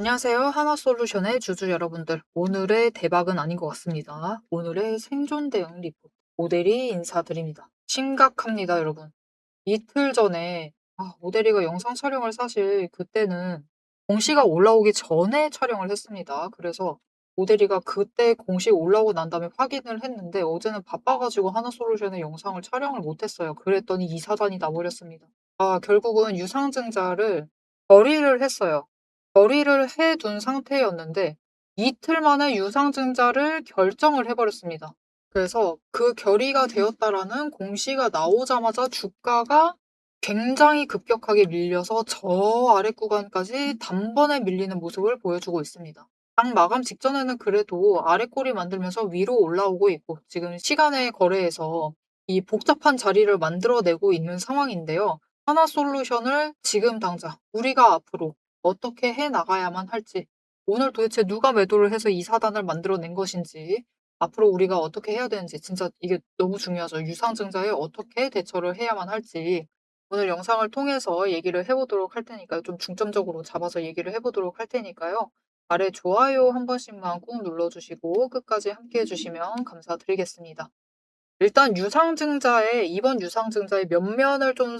안녕하세요. 하나솔루션의 주주 여러분들. 오늘의 대박은 아닌 것 같습니다. 오늘의 생존 대응 리포트. 오대리 인사드립니다. 심각합니다, 여러분. 이틀 전에 오대리가 영상 촬영을 사실 그때는 공시가 올라오기 전에 촬영을 했습니다. 그래서 오대리가 그때 공시 올라오고 난 다음에 확인을 했는데 어제는 바빠가지고 하나솔루션의 영상을 촬영을 못했어요. 그랬더니 이 사단이 나버렸습니다. 결국은 유상증자를 결의를 했어요. 결의를 해둔 상태였는데 이틀 만에 유상증자를 결정을 해버렸습니다. 그래서 그 결의가 되었다라는 공시가 나오자마자 주가가 굉장히 급격하게 밀려서 저 아래 구간까지 단번에 밀리는 모습을 보여주고 있습니다. 장 마감 직전에는 그래도 아래꼬리 만들면서 위로 올라오고 있고 지금 시간의 거래에서 이 복잡한 자리를 만들어내고 있는 상황인데요. 하나솔루션을 지금 당장 우리가 앞으로 어떻게 해 나가야만 할지, 오늘 도대체 누가 매도를 해서 이 사단을 만들어낸 것인지, 앞으로 우리가 어떻게 해야 되는지, 진짜 이게 너무 중요하죠. 유상증자에 어떻게 대처를 해야만 할지 오늘 영상을 통해서 얘기를 해보도록 할 테니까요. 좀 중점적으로 잡아서 얘기를 해보도록 할 테니까요. 아래 좋아요 한 번씩만 꾹 눌러주시고 끝까지 함께 해주시면 감사드리겠습니다. 일단 이번 유상증자의 면면을 좀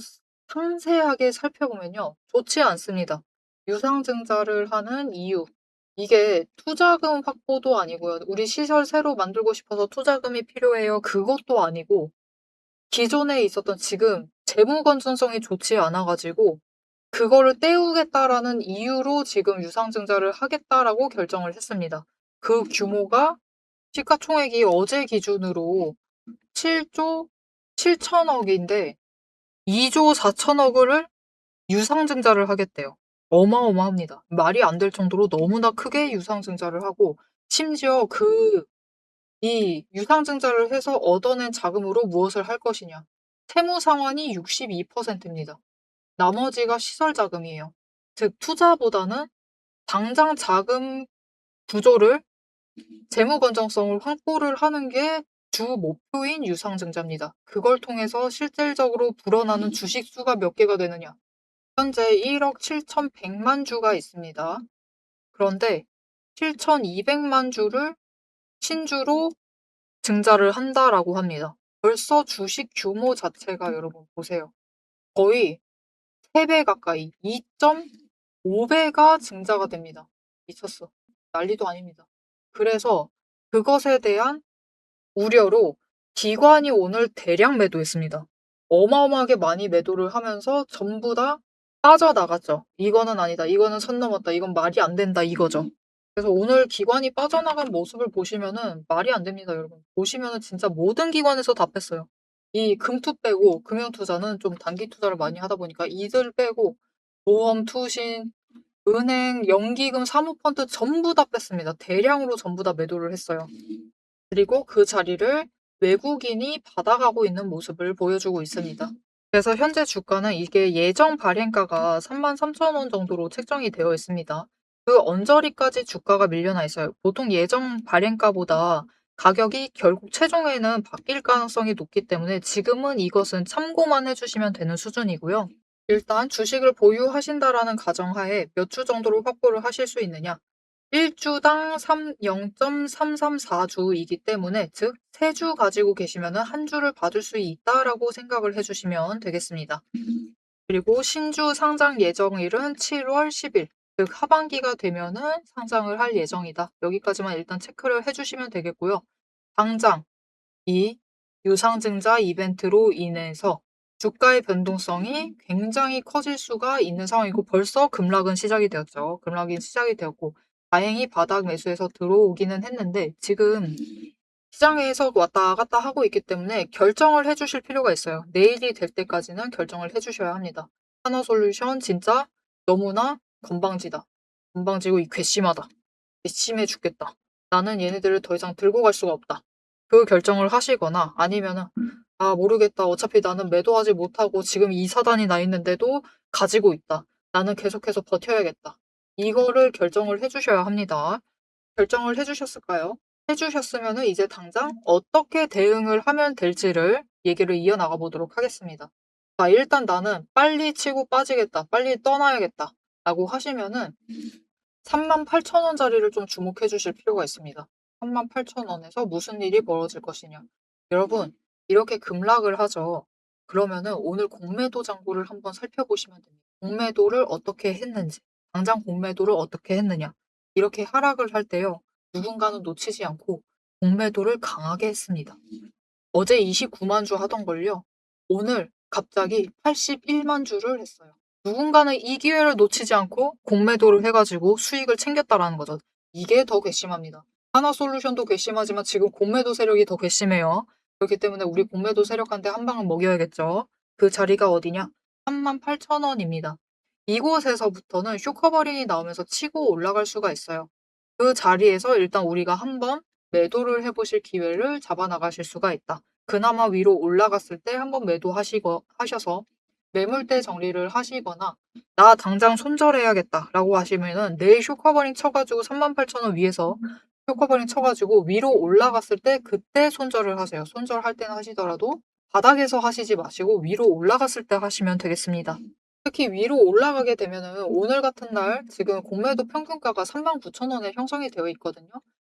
상세하게 살펴보면요. 좋지 않습니다. 유상증자를 하는 이유. 이게 투자금 확보도 아니고요. 우리 시설 새로 만들고 싶어서 투자금이 필요해요. 그것도 아니고 기존에 있었던 지금 재무 건전성이 좋지 않아 가지고 그거를 때우겠다라는 이유로 지금 유상증자를 하겠다라고 결정을 했습니다. 그 규모가 시가총액이 어제 기준으로 7조 7천억인데 2조 4천억을 유상증자를 하겠대요. 어마어마합니다. 말이 안 될 정도로 너무나 크게 유상증자를 하고 심지어 이 유상증자를 해서 얻어낸 자금으로 무엇을 할 것이냐. 채무 상환이 62%입니다. 나머지가 시설 자금이에요. 즉 투자보다는 당장 자금 구조를 재무 건전성을 확보를 하는 게 주 목표인 유상증자입니다. 그걸 통해서 실질적으로 불어나는 주식 수가 몇 개가 되느냐. 현재 1억 7,100만 주가 있습니다. 그런데 7,200만 주를 신주로 증자를 한다라고 합니다. 벌써 주식 규모 자체가 여러분 보세요. 거의 3배 가까이 2.5배가 증자가 됩니다. 미쳤어. 난리도 아닙니다. 그래서 그것에 대한 우려로 기관이 오늘 대량 매도했습니다. 어마어마하게 많이 매도를 하면서 전부 다 빠져나갔죠. 이거는 아니다. 이거는 선 넘었다. 이건 말이 안 된다. 이거죠. 그래서 오늘 기관이 빠져나간 모습을 보시면은 말이 안 됩니다, 여러분. 보시면은 진짜 모든 기관에서 다 뺐어요. 이 금투 빼고 금융투자는 좀 단기 투자를 많이 하다 보니까 이들 빼고 보험, 투신, 은행, 연기금, 사모펀드 전부 다 뺐습니다. 대량으로 전부 다 매도를 했어요. 그리고 그 자리를 외국인이 받아가고 있는 모습을 보여주고 있습니다. 그래서 현재 주가는 이게 예정 발행가가 33,000원 정도로 책정이 되어 있습니다. 그 언저리까지 주가가 밀려나 있어요. 보통 예정 발행가보다 가격이 결국 최종에는 바뀔 가능성이 높기 때문에 지금은 이것은 참고만 해주시면 되는 수준이고요. 일단 주식을 보유하신다라는 가정하에 몇 주 정도로 확보를 하실 수 있느냐? 1주당 0.334주이기 때문에 즉 3주 가지고 계시면 한 주를 받을 수 있다라고 생각을 해주시면 되겠습니다. 그리고 신주 상장 예정일은 7월 10일, 즉 하반기가 되면은 상장을 할 예정이다. 여기까지만 일단 체크를 해주시면 되겠고요. 당장 이 유상증자 이벤트로 인해서 주가의 변동성이 굉장히 커질 수가 있는 상황이고 벌써 급락은 시작이 되었죠. 급락이 시작이 되었고 다행히 바닥 매수해서 들어오기는 했는데 지금 시장에서 왔다 갔다 하고 있기 때문에 결정을 해주실 필요가 있어요. 내일이 될 때까지는 결정을 해주셔야 합니다. 하나솔루션 진짜 너무나 건방지다. 건방지고 괘씸하다. 괘씸해 죽겠다. 나는 얘네들을 더 이상 들고 갈 수가 없다. 그 결정을 하시거나 아니면은 모르겠다. 어차피 나는 매도하지 못하고 지금 이 사단이 나 있는데도 가지고 있다. 나는 계속해서 버텨야겠다. 이거를 결정을 해주셔야 합니다. 결정을 해주셨을까요? 해주셨으면은 이제 당장 어떻게 대응을 하면 될지를 얘기를 이어나가 보도록 하겠습니다. 자, 일단 나는 빨리 치고 빠지겠다. 빨리 떠나야겠다. 라고 하시면은 38,000원짜리를 좀 주목해 주실 필요가 있습니다. 38,000원에서 무슨 일이 벌어질 것이냐. 여러분, 이렇게 급락을 하죠. 그러면은 오늘 공매도 잔고를 한번 살펴보시면 됩니다. 공매도를 어떻게 했는지, 당장 공매도를 어떻게 했느냐. 이렇게 하락을 할 때요. 누군가는 놓치지 않고 공매도를 강하게 했습니다. 어제 29만 주 하던 걸요. 오늘 갑자기 81만 주를 했어요. 누군가는 이 기회를 놓치지 않고 공매도를 해가지고 수익을 챙겼다라는 거죠. 이게 더 괘씸합니다. 하나솔루션도 괘씸하지만 지금 공매도 세력이 더 괘씸해요. 그렇기 때문에 우리 공매도 세력한테 한 방은 먹여야겠죠. 그 자리가 어디냐? 38,000원입니다. 이곳에서부터는 쇼커버링이 나오면서 치고 올라갈 수가 있어요. 그 자리에서 일단 우리가 한번 매도를 해보실 기회를 잡아나가실 수가 있다. 그나마 위로 올라갔을 때 한번 하셔서 매물대 정리를 하시거나 나 당장 손절해야겠다라고 하시면은 내일 쇼커버링 쳐가지고 38,000원 위에서 쇼커버링 쳐가지고 위로 올라갔을 때 그때 손절을 하세요. 손절할 때는 하시더라도 바닥에서 하시지 마시고 위로 올라갔을 때 하시면 되겠습니다. 특히 위로 올라가게 되면은 오늘 같은 날 지금 공매도 평균가가 39,000원에 형성이 되어 있거든요.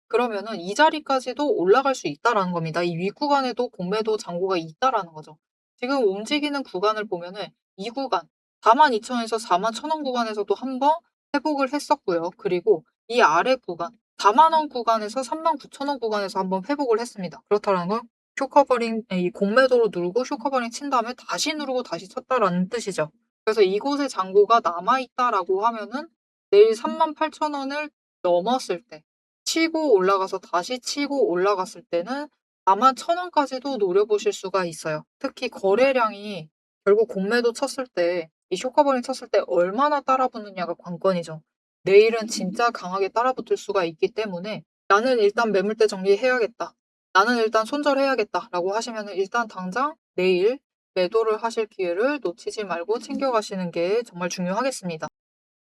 그러면은 이 자리까지도 올라갈 수 있다라는 겁니다. 이 윗구간에도 공매도 잔고가 있다라는 거죠. 지금 움직이는 구간을 보면은 이 구간 42,000원에서 41,000원 구간에서도 한번 회복을 했었고요. 그리고 이 아래 구간 4만원 구간에서 39,000원 구간에서 한번 회복을 했습니다. 그렇다는 건 쇼커버링, 이 공매도로 누르고 쇼커버링 친 다음에 다시 누르고 다시 쳤다라는 뜻이죠. 그래서 이곳에 잔고가 남아있다라고 하면은 내일 38,000원을 넘었을 때 치고 올라가서 다시 치고 올라갔을 때는 41,000원까지도 노려보실 수가 있어요. 특히 거래량이 결국 공매도 쳤을 때, 이 쇼커버링 쳤을 때 얼마나 따라붙느냐가 관건이죠. 내일은 진짜 강하게 따라붙을 수가 있기 때문에 나는 일단 매물대 정리해야겠다. 나는 일단 손절해야겠다라고 하시면은 일단 당장 내일 매도를 하실 기회를 놓치지 말고 챙겨가시는 게 정말 중요하겠습니다.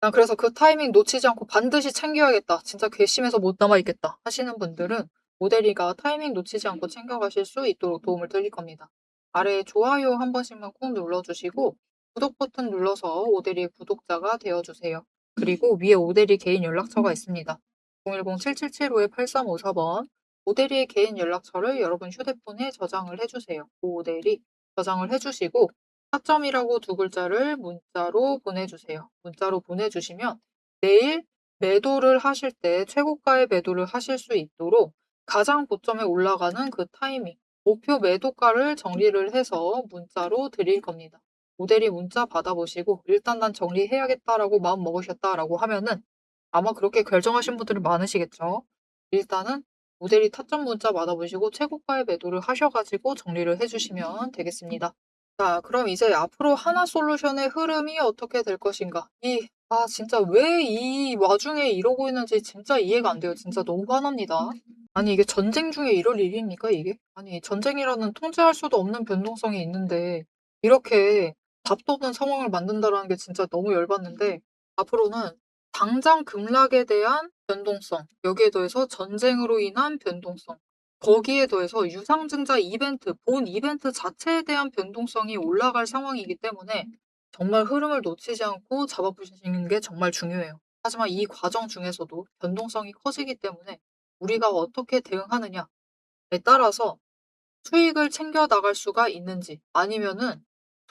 난 그래서 그 타이밍 놓치지 않고 반드시 챙겨야겠다. 진짜 괘씸해서 못 남아있겠다. 하시는 분들은 모델이가 타이밍 놓치지 않고 챙겨가실 수 있도록 도움을 드릴 겁니다. 아래에 좋아요 한 번씩만 꾹 눌러주시고 구독 버튼 눌러서 오대리의 구독자가 되어주세요. 그리고 위에 오대리 개인 연락처가 있습니다. 010-7775-8354번 오대리의 개인 연락처를 여러분 휴대폰에 저장을 해주세요. 오대리 저장을 해주시고 타점이라고 두 글자를 문자로 보내주세요. 문자로 보내주시면 내일 매도를 하실 때 최고가의 매도를 하실 수 있도록 가장 고점에 올라가는 그 타이밍, 목표 매도가를 정리를 해서 문자로 드릴 겁니다. 모델이 문자 받아보시고 일단 난 정리해야겠다라고 마음 먹으셨다라고 하면은 아마 그렇게 결정하신 분들이 많으시겠죠. 일단은 모델이 타점 문자 받아보시고 최고가의 매도를 하셔가지고 정리를 해주시면 되겠습니다. 자, 그럼 이제 앞으로 하나솔루션의 흐름이 어떻게 될 것인가? 진짜 왜 이 와중에 이러고 있는지 진짜 이해가 안 돼요. 진짜 너무 화납니다. 아니, 이게 전쟁 중에 이럴 일입니까, 이게? 아니, 전쟁이라는 통제할 수도 없는 변동성이 있는데, 이렇게 답도 없는 상황을 만든다라는 게 진짜 너무 열받는데, 앞으로는 당장 급락에 대한 변동성, 여기에 더해서 전쟁으로 인한 변동성, 거기에 더해서 유상증자 이벤트, 본 이벤트 자체에 대한 변동성이 올라갈 상황이기 때문에 정말 흐름을 놓치지 않고 잡아보시는 게 정말 중요해요. 하지만 이 과정 중에서도 변동성이 커지기 때문에 우리가 어떻게 대응하느냐에 따라서 수익을 챙겨 나갈 수가 있는지 아니면은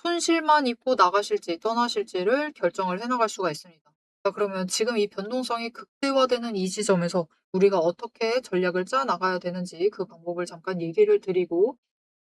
손실만 입고 나가실지 떠나실지를 결정을 해 나갈 수가 있습니다. 자, 그러면 지금 이 변동성이 극대화되는 이 지점에서 우리가 어떻게 전략을 짜 나가야 되는지 그 방법을 잠깐 얘기를 드리고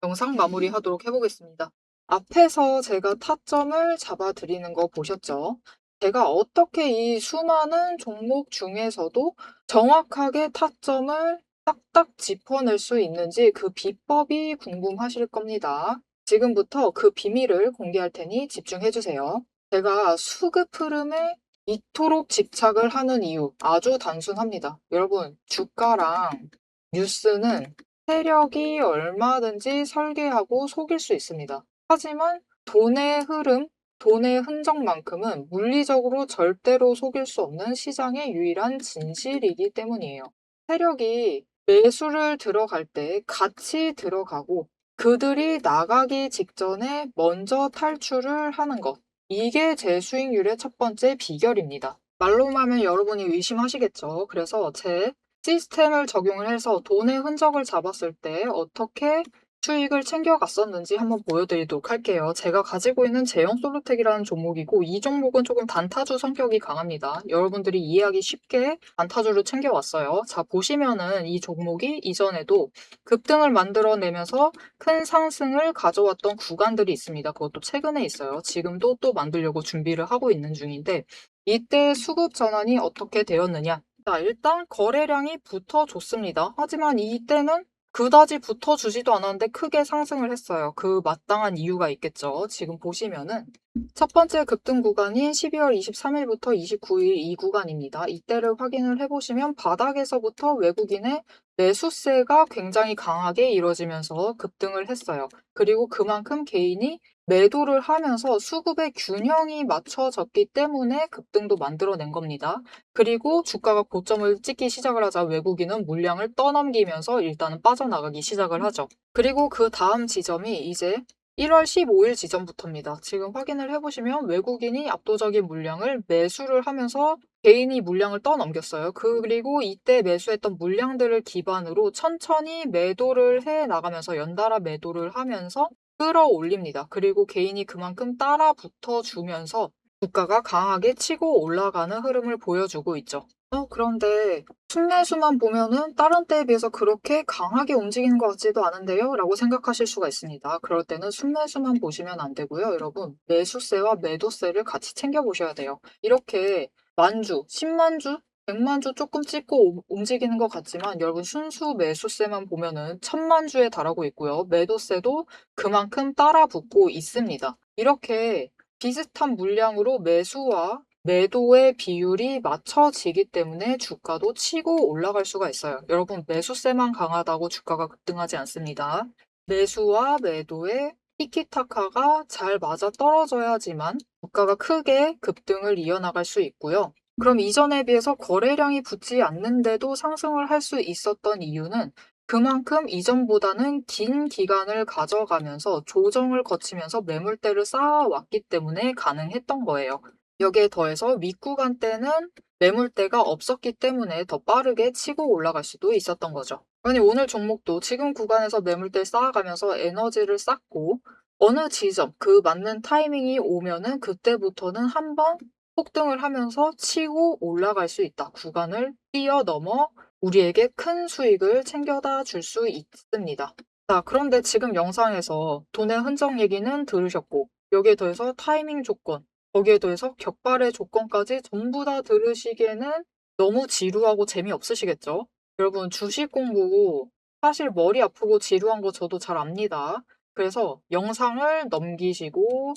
영상 마무리하도록 해보겠습니다. 앞에서 제가 타점을 잡아드리는 거 보셨죠? 제가 어떻게 이 수많은 종목 중에서도 정확하게 타점을 딱딱 짚어낼 수 있는지 그 비법이 궁금하실 겁니다. 지금부터 그 비밀을 공개할 테니 집중해주세요. 제가 수급 흐름에 이토록 집착을 하는 이유 아주 단순합니다. 여러분, 주가랑 뉴스는 세력이 얼마든지 설계하고 속일 수 있습니다. 하지만 돈의 흐름, 돈의 흔적만큼은 물리적으로 절대로 속일 수 없는 시장의 유일한 진실이기 때문이에요. 세력이 매수를 들어갈 때 같이 들어가고 그들이 나가기 직전에 먼저 탈출을 하는 것. 이게 제 수익률의 첫 번째 비결입니다. 말로만 하면 여러분이 의심하시겠죠. 그래서 제 시스템을 적용을 해서 돈의 흔적을 잡았을 때 어떻게 수익을 챙겨갔었는지 한번 보여드리도록 할게요. 제가 가지고 있는 제형 솔루텍이라는 종목이고 이 종목은 조금 단타주 성격이 강합니다. 여러분들이 이해하기 쉽게 단타주를 챙겨왔어요. 자, 보시면은 이 종목이 이전에도 급등을 만들어내면서 큰 상승을 가져왔던 구간들이 있습니다. 그것도 최근에 있어요. 지금도 또 만들려고 준비를 하고 있는 중인데 이때 수급 전환이 어떻게 되었느냐? 자, 일단 거래량이 붙어줬습니다. 하지만 이때는 그다지 붙어주지도 않았는데 크게 상승을 했어요. 그 마땅한 이유가 있겠죠. 지금 보시면은 첫 번째 급등 구간인 12월 23일부터 29일 이 구간입니다. 이때를 확인을 해보시면 바닥에서부터 외국인의 매수세가 굉장히 강하게 이루어지면서 급등을 했어요. 그리고 그만큼 개인이 매도를 하면서 수급의 균형이 맞춰졌기 때문에 급등도 만들어낸 겁니다. 그리고 주가가 고점을 찍기 시작을 하자 외국인은 물량을 떠넘기면서 일단은 빠져나가기 시작을 하죠. 그리고 그 다음 지점이 이제 1월 15일 지점부터입니다. 지금 확인을 해보시면 외국인이 압도적인 물량을 매수를 하면서 개인이 물량을 떠넘겼어요. 그리고 이때 매수했던 물량들을 기반으로 천천히 매도를 해 나가면서 연달아 매도를 하면서 끌어올립니다. 그리고 개인이 그만큼 따라 붙어주면서 주가가 강하게 치고 올라가는 흐름을 보여주고 있죠. 그런데 순매수만 보면은 다른 때에 비해서 그렇게 강하게 움직이는 것 같지도 않은데요? 라고 생각하실 수가 있습니다. 그럴 때는 순매수만 보시면 안 되고요. 여러분, 매수세와 매도세를 같이 챙겨보셔야 돼요. 이렇게 만주, 10만주, 100만주 조금 찍고 움직이는 것 같지만 여러분 순수 매수세만 보면은 1000만주에 달하고 있고요. 매도세도 그만큼 따라 붙고 있습니다. 이렇게 비슷한 물량으로 매수와 매도의 비율이 맞춰지기 때문에 주가도 치고 올라갈 수가 있어요. 여러분, 매수세만 강하다고 주가가 급등하지 않습니다. 매수와 매도의 티키타카가 잘 맞아 떨어져야지만 주가가 크게 급등을 이어나갈 수 있고요. 그럼 이전에 비해서 거래량이 붙지 않는데도 상승을 할 수 있었던 이유는 그만큼 이전보다는 긴 기간을 가져가면서 조정을 거치면서 매물대를 쌓아왔기 때문에 가능했던 거예요. 여기에 더해서 윗구간 때는 매물대가 없었기 때문에 더 빠르게 치고 올라갈 수도 있었던 거죠. 아니, 오늘 종목도 지금 구간에서 매물대 쌓아가면서 에너지를 쌓고 어느 지점, 그 맞는 타이밍이 오면은 그때부터는 한번 폭등을 하면서 치고 올라갈 수 있다. 구간을 뛰어넘어 우리에게 큰 수익을 챙겨다 줄 수 있습니다. 자, 그런데 지금 영상에서 돈의 흔적 얘기는 들으셨고, 여기에 더해서 타이밍 조건, 거기에 더해서 격발의 조건까지 전부 다 들으시기에는 너무 지루하고 재미없으시겠죠? 여러분, 주식 공부 사실 머리 아프고 지루한 거 저도 잘 압니다. 그래서 영상을 넘기시고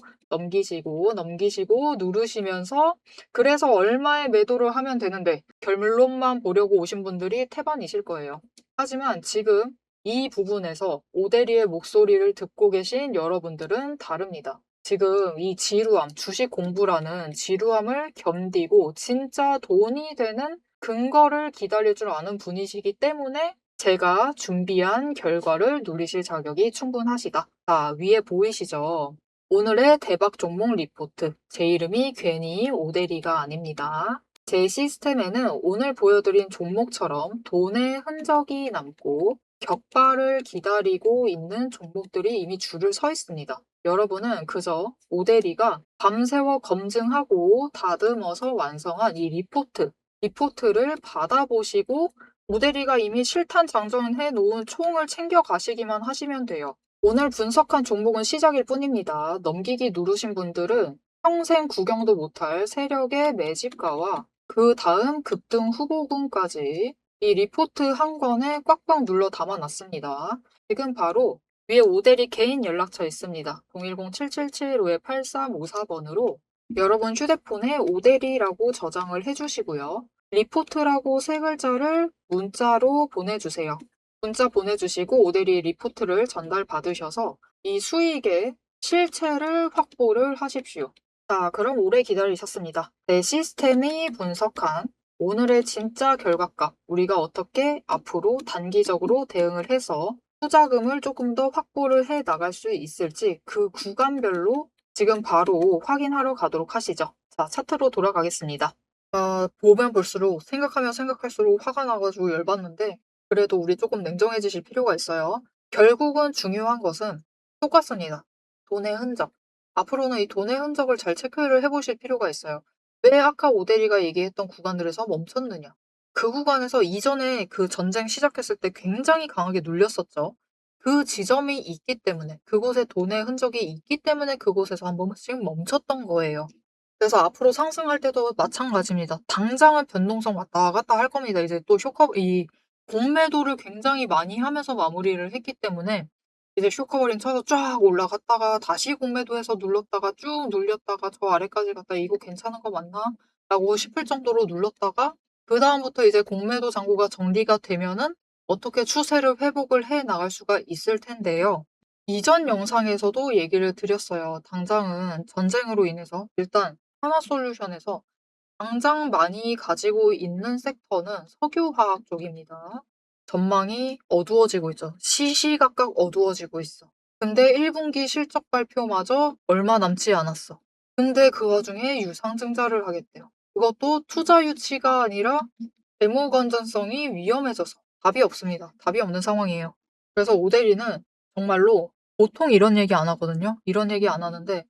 누르시면서 그래서 얼마에 매도를 하면 되는데 결론만 보려고 오신 분들이 태반이실 거예요. 하지만 지금 이 부분에서 오대리의 목소리를 듣고 계신 여러분들은 다릅니다. 지금 이 지루함, 주식 공부라는 지루함을 견디고 진짜 돈이 되는 근거를 기다릴 줄 아는 분이시기 때문에 제가 준비한 결과를 누리실 자격이 충분하시다. 자, 위에 보이시죠? 오늘의 대박 종목 리포트. 제 이름이 괜히 오대리가 아닙니다. 제 시스템에는 오늘 보여드린 종목처럼 돈의 흔적이 남고 격발을 기다리고 있는 종목들이 이미 줄을 서 있습니다. 여러분은 그저 오대리가 밤새워 검증하고 다듬어서 완성한 이 리포트를 받아보시고 오대리가 이미 실탄 장전해 놓은 총을 챙겨 가시기만 하시면 돼요. 오늘 분석한 종목은 시작일 뿐입니다. 넘기기 누르신 분들은 평생 구경도 못할 세력의 매집가와 그 다음 급등 후보군까지 이 리포트 한 권에 꽉꽉 눌러 담아놨습니다. 지금 바로 위에 오대리 개인 연락처 있습니다. 010-7775-8354번으로 여러분 휴대폰에 오대리라고 저장을 해주시고요. 리포트라고 세 글자를 문자로 보내주세요. 문자 보내주시고 오대리 리포트를 전달받으셔서 이 수익의 실체를 확보를 하십시오. 자, 그럼 오래 기다리셨습니다. 내 시스템이 분석한 오늘의 진짜 결과값, 우리가 어떻게 앞으로 단기적으로 대응을 해서 투자금을 조금 더 확보를 해 나갈 수 있을지 그 구간별로 지금 바로 확인하러 가도록 하시죠. 자, 차트로 돌아가겠습니다. 보면 볼수록 생각하면 생각할수록 화가 나 가지고 열받는데 그래도 우리 조금 냉정해지실 필요가 있어요. 결국은 중요한 것은 똑같습니다. 돈의 흔적. 앞으로는 이 돈의 흔적을 잘 체크를 해 보실 필요가 있어요. 왜 아까 오대리가 얘기했던 구간들에서 멈췄느냐. 그 구간에서 이전에 그 전쟁 시작했을 때 굉장히 강하게 눌렸었죠. 그 지점이 있기 때문에 그곳에 돈의 흔적이 있기 때문에 그곳에서 한 번씩 멈췄던 거예요. 그래서 앞으로 상승할 때도 마찬가지입니다. 당장은 변동성 왔다 갔다 할 겁니다. 이제 또 이 공매도를 굉장히 많이 하면서 마무리를 했기 때문에 이제 쇼커버링 쳐서 쫙 올라갔다가 다시 공매도해서 눌렀다가 쭉 눌렸다가 저 아래까지 갔다 '이거 괜찮은 거 맞나?'라고 싶을 정도로 눌렀다가 그다음부터 이제 공매도 잔고가 정리가 되면은 어떻게 추세를 회복을 해 나갈 수가 있을 텐데요. 이전 영상에서도 얘기를 드렸어요. 당장은 전쟁으로 인해서 일단 하나솔루션에서 당장 많이 가지고 있는 섹터는 석유화학 쪽입니다. 전망이 어두워지고 있죠. 시시각각 어두워지고 있어. 근데 1분기 실적 발표마저 얼마 남지 않았어. 근데 그 와중에 유상증자를 하겠대요. 그것도 투자 유치가 아니라 재무 건전성이 위험해져서 답이 없습니다. 답이 없는 상황이에요. 그래서 오데리는 정말로 보통 이런 얘기 안 하거든요. 이런 얘기 안 하는데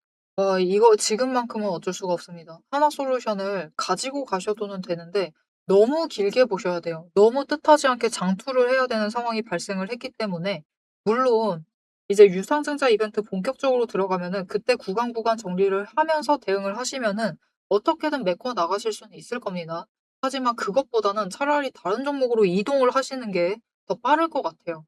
이거 지금만큼은 어쩔 수가 없습니다. 하나솔루션을 가지고 가셔도는 되는데 너무 길게 보셔야 돼요. 너무 뜻하지 않게 장투를 해야 되는 상황이 발생을 했기 때문에 물론 이제 유상증자 이벤트 본격적으로 들어가면은 그때 구간 정리를 하면서 대응을 하시면은 어떻게든 메꿔 나가실 수는 있을 겁니다. 하지만 그것보다는 차라리 다른 종목으로 이동을 하시는 게 더 빠를 것 같아요.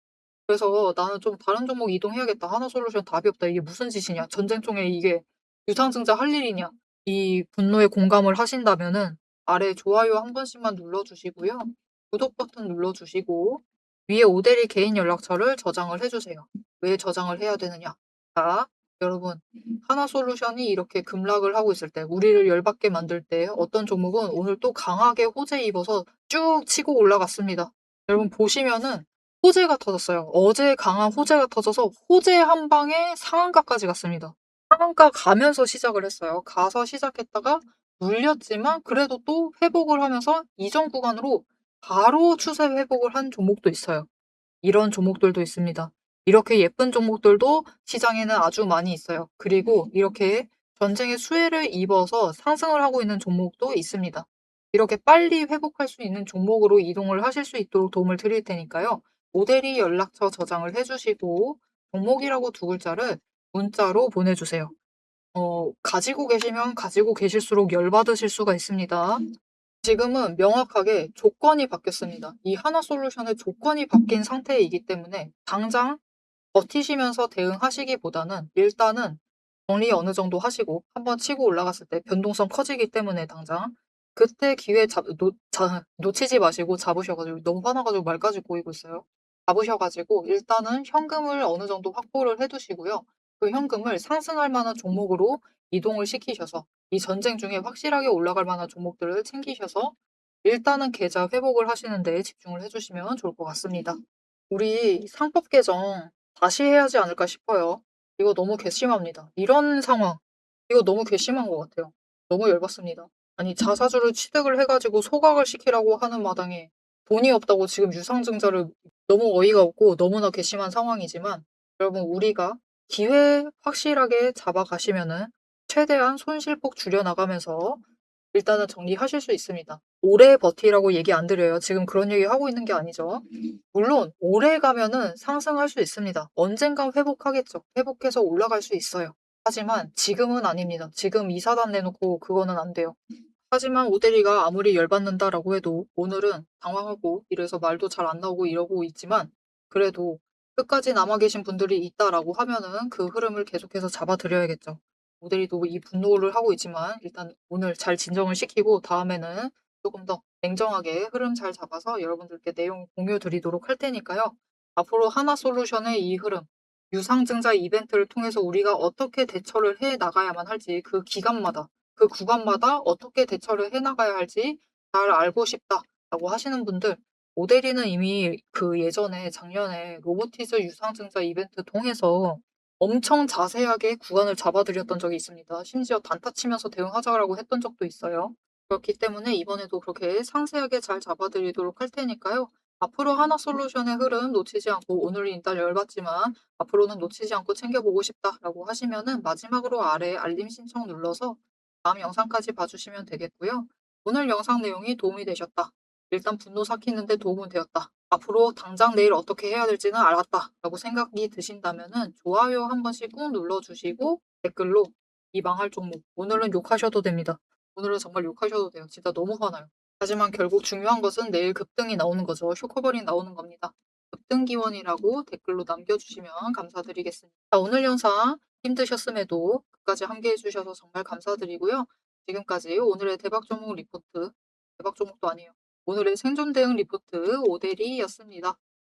그래서 '나는 좀 다른 종목 이동해야겠다. 하나솔루션 답이 없다. 이게 무슨 짓이냐. 전쟁 중에 이게 유상증자 할 일이냐.' 이 분노에 공감을 하신다면은 아래 좋아요 한 번씩만 눌러 주시고요. 구독 버튼 눌러 주시고 위에 오대리 개인 연락처를 저장을 해 주세요. 왜 저장을 해야 되느냐. 자, 여러분 하나솔루션이 이렇게 급락을 하고 있을 때 우리를 열받게 만들 때 어떤 종목은 오늘 또 강하게 호재 입어서 쭉 치고 올라갔습니다. 여러분 보시면은 호재가 터졌어요. 어제 강한 호재가 터져서 호재 한 방에 상한가까지 갔습니다. 상한가 가면서 시작을 했어요. 가서 시작했다가 눌렸지만 그래도 또 회복을 하면서 이전 구간으로 바로 추세 회복을 한 종목도 있어요. 이런 종목들도 있습니다. 이렇게 예쁜 종목들도 시장에는 아주 많이 있어요. 그리고 이렇게 전쟁의 수혜를 입어서 상승을 하고 있는 종목도 있습니다. 이렇게 빨리 회복할 수 있는 종목으로 이동을 하실 수 있도록 도움을 드릴 테니까요. 모델이 연락처 저장을 해주시고 종목이라고 두 글자를 문자로 보내주세요. 가지고 계시면 가지고 계실수록 열받으실 수가 있습니다. 지금은 명확하게 조건이 바뀌었습니다. 이 하나솔루션의 조건이 바뀐 상태이기 때문에 당장 버티시면서 대응하시기보다는 일단은 정리 어느 정도 하시고 한번 치고 올라갔을 때 변동성 커지기 때문에 당장 그때 기회 놓치지 마시고 잡으셔 가지고 너무 화나 가지고 말까지 고이고 있어요. 잡으셔 가지고 일단은 현금을 어느 정도 확보를 해 두시고요. 그 현금을 상승할 만한 종목으로 이동을 시키셔서 이 전쟁 중에 확실하게 올라갈 만한 종목들을 챙기셔서 일단은 계좌 회복을 하시는 데 집중을 해 주시면 좋을 것 같습니다. 우리 상법 개정 다시 해야 하지 않을까 싶어요. 이거 너무 괘씸합니다. 이런 상황, 이거 너무 괘씸한 것 같아요. 너무 열받습니다. 아니, 자사주를 취득을 해가지고 소각을 시키라고 하는 마당에 돈이 없다고 지금 유상증자를 너무 어이가 없고 너무나 괘씸한 상황이지만 여러분, 우리가 기회 확실하게 잡아가시면은 최대한 손실폭 줄여나가면서 일단은 정리하실 수 있습니다. 오래 버티라고 얘기 안 드려요. 지금 그런 얘기 하고 있는 게 아니죠. 물론 오래 가면은 상승할 수 있습니다. 언젠간 회복하겠죠. 회복해서 올라갈 수 있어요. 하지만 지금은 아닙니다. 지금 이 사단 내놓고 그거는 안 돼요. 하지만 오대리가 아무리 열받는다라고 해도 오늘은 당황하고 이래서 말도 잘 안 나오고 이러고 있지만 그래도 끝까지 남아 계신 분들이 있다라고 하면은 그 흐름을 계속해서 잡아드려야겠죠. 오대리도 이 분노를 하고 있지만 일단 오늘 잘 진정을 시키고 다음에는 조금 더 냉정하게 흐름 잘 잡아서 여러분들께 내용 공유 드리도록 할 테니까요. 앞으로 하나솔루션의 이 흐름, 유상증자 이벤트를 통해서 우리가 어떻게 대처를 해 나가야만 할지 그 기간마다 그 구간마다 어떻게 대처를 해 나가야 할지 잘 알고 싶다라고 하시는 분들 오데리는 이미 그 예전에 작년에 로보티즈 유상증자 이벤트 통해서 엄청 자세하게 구간을 잡아 드렸던 적이 있습니다. 심지어 단타 치면서 대응하자라고 했던 적도 있어요. 그렇기 때문에 이번에도 그렇게 상세하게 잘 잡아 드리도록 할 테니까요. 앞으로 하나솔루션의 흐름 놓치지 않고 '오늘은 일단 열받지만 앞으로는 놓치지 않고 챙겨보고 싶다.'라고 하시면은 마지막으로 아래에 알림 신청 눌러서 다음 영상까지 봐 주시면 되겠고요. '오늘 영상 내용이 도움이 되셨다. 일단 분노 삭히는 데 도움은 되었다. 앞으로 당장 내일 어떻게 해야 될지는 알았다.'라고 생각이 드신다면은 좋아요 한 번씩 꾹 눌러 주시고 댓글로 "이 망할 종목 오늘은 욕하셔도 됩니다." 오늘은 정말 욕하셔도 돼요. 진짜 너무 화나요. 하지만 결국 중요한 것은 내일 급등이 나오는 거죠. 쇼커버링 나오는 겁니다. 급등 기원이라고 댓글로 남겨주시면 감사드리겠습니다. 자, 오늘 영상 힘드셨음에도 끝까지 함께 해주셔서 정말 감사드리고요. 지금까지 오늘의 대박 종목 리포트, 대박 종목도 아니에요. 오늘의 생존 대응 리포트 오대리였습니다.